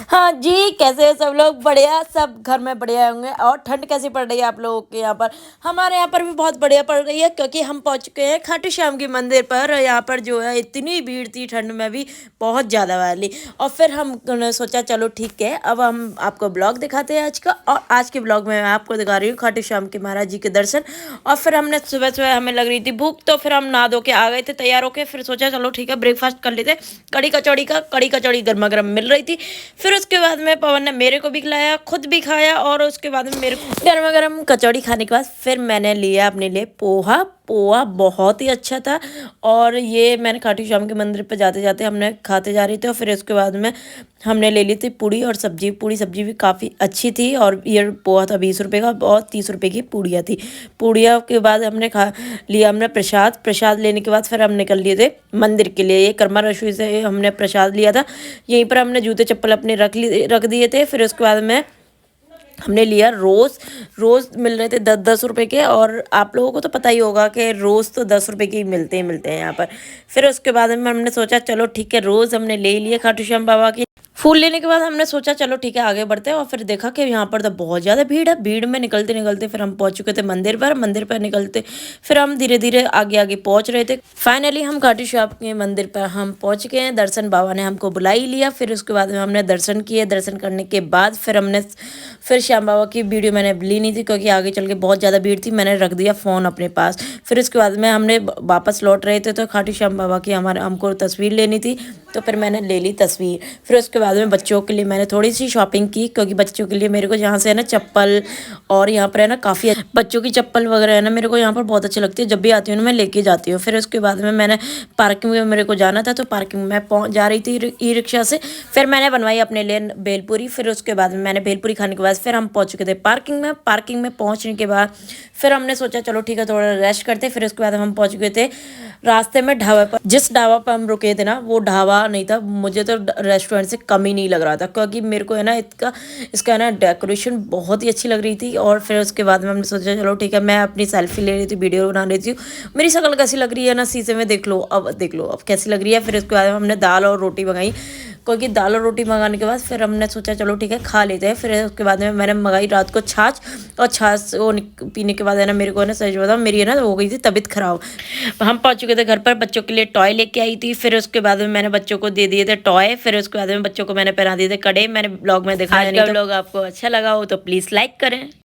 हाँ जी, कैसे हैं सब लोग? बढ़िया, सब घर में बढ़िया होंगे। और ठंड कैसी पड़ रही है आप लोगों के यहाँ पर? हमारे यहाँ पर भी बहुत बढ़िया पड़ रही है, क्योंकि हम पहुँच चुके हैं खाटू श्याम के मंदिर पर। यहाँ पर जो है इतनी भीड़ थी ठंड में भी, बहुत ज़्यादा वाली। और फिर हमने सोचा चलो ठीक है, अब हम आपको ब्लॉग दिखाते हैं आज का। और आज के ब्लॉग में मैं आपको दिखा रही हूँ खाटू श्याम के महाराज जी के दर्शन। और फिर हमने सुबह सुबह हमें लग रही थी भूख, तो फिर हम नहा धो के आ गए थे तैयार होके। फिर सोचा चलो ठीक है ब्रेकफास्ट कर लेते। कड़ी कचौड़ी गर्मा गर्म मिल रही थी। फिर उसके बाद में पवन ने मेरे को भी खिलाया, खुद भी खाया। और उसके बाद में मेरे को गर्मा गर्म कचौड़ी खाने के बाद फिर मैंने लिया अपने लिए पोहा। पोहा बहुत ही अच्छा था। और ये मैंने खाटू श्याम के मंदिर पर जाते जाते हमने खाते जा रहे थे। और फिर उसके बाद में हमने ले ली थी पूड़ी और सब्जी। पूड़ी सब्जी भी काफ़ी अच्छी थी। और ये पोहा था 20 रुपये का, और 30 रुपये की पूड़ियाँ थी। पूड़िया के बाद हमने हमने प्रसाद लेने के बाद फिर हम निकल लिए थे मंदिर के लिए। ये कर्मा रसोई से हमने प्रसाद लिया था। यहीं पर हमने जूते चप्पल अपने रख दिए थे। फिर उसके बाद में हमने लिया रोज़ मिल रहे थे 10-10 रुपये के। और आप लोगों को तो पता ही होगा कि रोज़ तो 10 रुपये के ही मिलते हैं यहाँ पर। फिर उसके बाद में हमने सोचा चलो ठीक है, रोज़ हमने ले लिए खाटू श्याम बाबा की। फूल लेने के बाद हमने सोचा चलो ठीक है आगे बढ़ते हैं। और फिर देखा कि यहाँ पर तो बहुत ज़्यादा भीड़ है। भीड़ में निकलते निकलते फिर हम पहुँच चुके थे मंदिर पर निकलते फिर हम धीरे धीरे आगे आगे पहुँच रहे थे। फाइनली हम खाटू श्याम के मंदिर पर हम पहुँच गए हैं। दर्शन बाबा ने हमको बुला ही लिया। फिर उसके बाद में हमने दर्शन किए। दर्शन करने के बाद फिर श्याम बाबा की वीडियो मैंने ली नहीं थी, क्योंकि आगे चल के बहुत ज़्यादा भीड़ थी। मैंने रख दिया फ़ोन अपने पास। फिर उसके बाद में हमने वापस लौट रहे थे, तो खाटू श्याम बाबा की हमको तस्वीर लेनी थी, तो फिर मैंने ले ली तस्वीर। फिर उसके बाद में बच्चों के लिए मैंने थोड़ी सी शॉपिंग की, क्योंकि बच्चों के लिए मेरे को यहाँ से है ना चप्पल, और यहाँ पर है ना काफ़ी बच्चों की चप्पल वगैरह है ना, मेरे को यहाँ पर बहुत अच्छी लगती है। जब भी आती हूँ ना मैं लेके जाती हूँ। फिर उसके बाद में मैंने पार्किंग में मेरे को जाना था, तो पार्किंग में पहुँच जा रही थी ई रिक्शा से। फिर मैंने बनवाई अपने लिए भेलपूरी। फिर उसके बाद में मैंने भेलपूरी खाने के बाद फिर हम पहुँच चुके थे पार्किंग में पहुँचने के बाद फिर हमने सोचा चलो ठीक है थोड़ा रेस्ट करते। फिर उसके बाद हम पहुँच गए थे रास्ते में ढाबा पर। जिस ढाबा पर हम रुके थे ना, वो ढाबा नहीं था। मुझे तो रेस्टोरेंट से कम ही नहीं लग रहा था, क्योंकि मेरे को है ना इसका है ना डेकोरेशन बहुत ही अच्छी लग रही थी। और फिर उसके बाद में हमने सोचा चलो ठीक है, मैं अपनी सेल्फी ले रही थी, वीडियो बना रही थी। मेरी शक्ल कैसी लग रही है ना शीशे में, देख लो अब कैसी लग रही है। फिर उसके बाद हमने दाल और रोटी मंगाई, क्योंकि दाल और रोटी मंगाने के बाद फिर हमने सोचा चलो ठीक है खा लेते हैं। फिर उसके बाद में मैंने मंगाई रात को छाछ। और छाछ वो पीने के बाद है ना मेरे को है ना सच बताऊँ, मेरी है ना हो गई थी तबीयत खराब। हम पहुंच चुके थे घर पर, बच्चों के लिए टॉय लेके आई थी। फिर उसके बाद में मैंने बच्चों को दे दिए थे टॉय। फिर उसके बाद में बच्चों को मैंने पहना दिए थे कड़े। मैंने ब्लॉग में दिखाया नहीं। ब्लॉग आपको अच्छा लगा हो तो प्लीज़ लाइक करें।